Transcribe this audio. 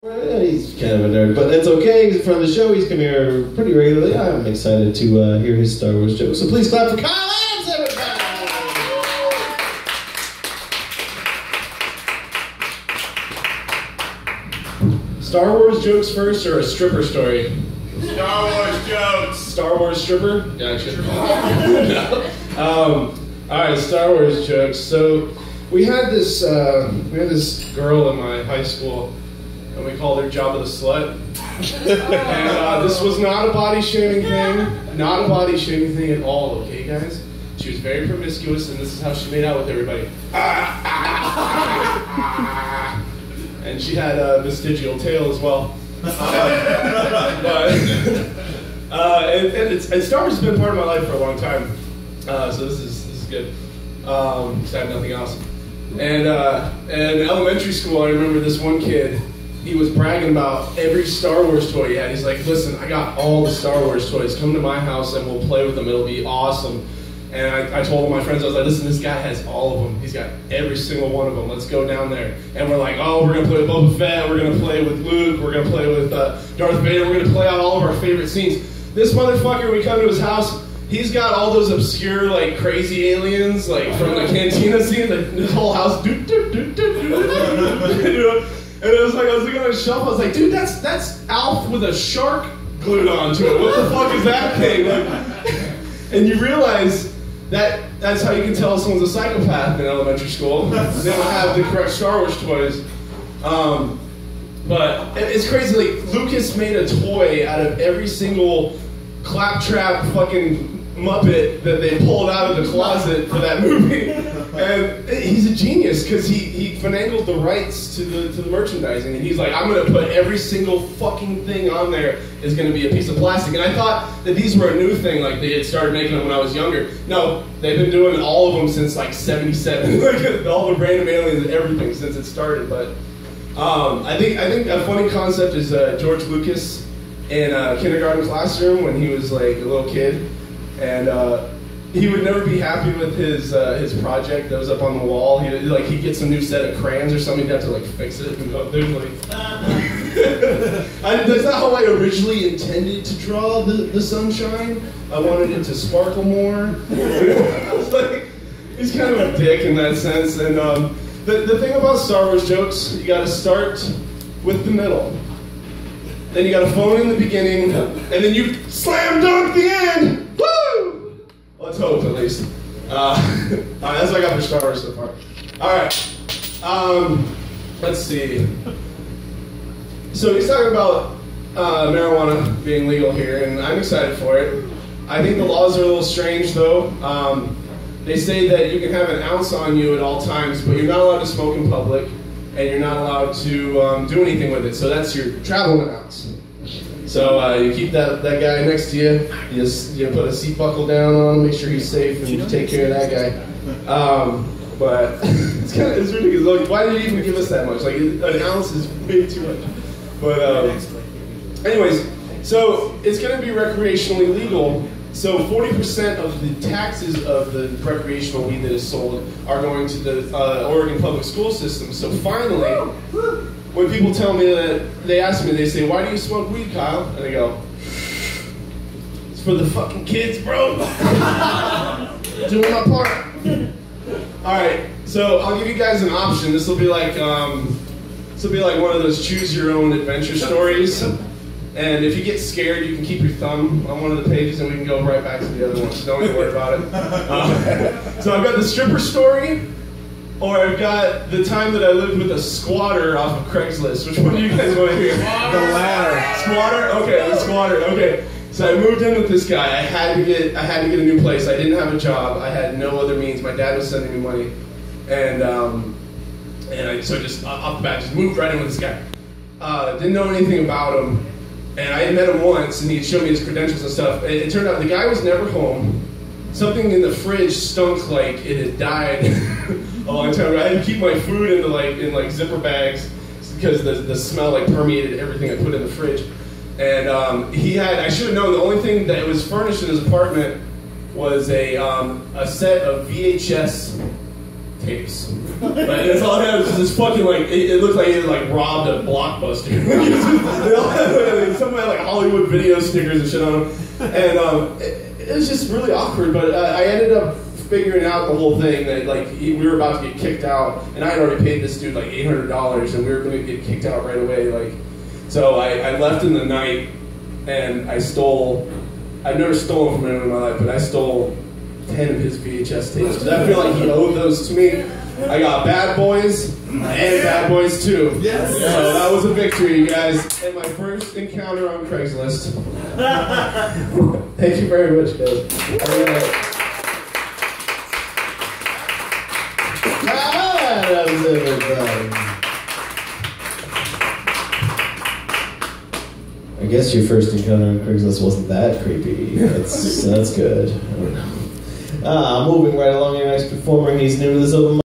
Well, he's kind of a nerd, but that's okay. He's a friend of the show. He's come here pretty regularly. I'm excited to hear his Star Wars jokes. So please clap for Kyle Adams, everybody! Star Wars jokes first, or a stripper story? Star Wars jokes. Star Wars stripper? Gotcha. All right, Star Wars jokes. So we had this girl in my high school, and we called her Jabba the Slut. And this was not a body shaming thing, not a body shaming thing at all. Okay, guys. She was very promiscuous, and this is how she made out with everybody. And she had a vestigial tail as well. And Star Wars has been part of my life for a long time, so this is good. Because I have nothing else. And in elementary school, I remember this one kid. He was bragging about every Star Wars toy he had. He's like, "Listen, I got all the Star Wars toys. Come to my house and we'll play with them. It'll be awesome." And I told all my friends, I was like, "Listen, this guy has all of them. He's got every single one of them. Let's go down there." And we're like, "Oh, we're going to play with Boba Fett. We're going to play with Luke. We're going to play with Darth Vader. We're going to play out all of our favorite scenes." This motherfucker, we come to his house, he's got all those obscure, like, crazy aliens, like, from the cantina scene. Like, his whole house, And it was like, I was looking at his shelf, I was like, "Dude, that's Alf with a shark glued onto it. What the fuck is that thing?" Like, and you realize that's how you can tell someone's a psychopath in elementary school. They don't have the correct Star Wars toys. But it's crazy, like, Lucas made a toy out of every single claptrap fucking Muppet that they pulled out of the closet for that movie. And he's a genius, because he finagled the rights to the merchandising, and he's like, "I'm going to put every single fucking thing on there is going to be a piece of plastic." And I thought that these were a new thing, like they had started making them when I was younger. No, they've been doing all of them since like 77, like all the random aliens and everything since it started. But I think a funny concept is George Lucas in a kindergarten classroom when he was like a little kid, and he would never be happy with his project that was up on the wall. He'd get some new set of crayons or something, he'd have to like fix it and go up there like. That's not how I originally intended to draw the sunshine. I wanted it to sparkle more. I was like, he's kind of a dick in that sense. And the thing about Star Wars jokes, you got to start with the middle. Then you got to phone in the beginning, and then you slam dunk the end. Woo! Let's hope, at least. All right, that's what I got for Star Wars so far. All right. Let's see. So he's talking about marijuana being legal here, and I'm excited for it. I think the laws are a little strange, though. They say that you can have an ounce on you at all times, but you're not allowed to smoke in public, and you're not allowed to do anything with it. So that's your traveling ounce. So you keep that guy next to you. You put a seat buckle down on him, make sure he's safe, and you take care of that guy. But it's ridiculous. Like, why did he even give us that much? Like, an ounce is way too much. But anyways, so it's going to be recreationally legal. So 40% of the taxes of the recreational weed that is sold are going to the Oregon public school system. So finally, when people tell me that, they ask me, they say, "Why do you smoke weed, Kyle?" And I go, "It's for the fucking kids, bro." Doing my part. All right, so I'll give you guys an option. This will be like one of those choose your own adventure stories. And if you get scared, you can keep your thumb on one of the pages, and we can go right back to the other one. So don't even worry about it. So I've got the stripper story, or I've got the time that I lived with a squatter off of Craigslist. Which one do you guys want to hear? The latter. Squatter? Okay, the squatter. Okay. So I moved in with this guy. I had to get a new place. I didn't have a job. I had no other means. My dad was sending me money, and I just off the bat just moved right in with this guy. Didn't know anything about him. And I had met him once, and he had showed me his credentials and stuff. And it turned out the guy was never home. Something in the fridge stunk like it had died a long time ago. I had to keep my food in zipper bags because the smell like permeated everything I put in the fridge. And I should have known, the only thing that was furnished in his apartment was a set of VHS tapes. That's all I had was this fucking like it looked like it like robbed a Blockbuster. They all had, some had like Hollywood video stickers and shit on them, and it was just really awkward. But I ended up figuring out the whole thing that like we were about to get kicked out, and I had already paid this dude like $800, and we were going to get kicked out right away. Like, so I left in the night, and I stole. I've never stolen from anyone in my life, but I stole 10 of his VHS tapes because I feel like he owed those to me. I got Bad Boys and Bad Boys 2. Yes. So that was a victory, you guys. And my first encounter on Craigslist. Thank you very much, guys. That was everybody. I guess your first encounter on Craigslist wasn't that creepy. That's good. I don't know. Moving right along, your next performer. He's new to this open mic.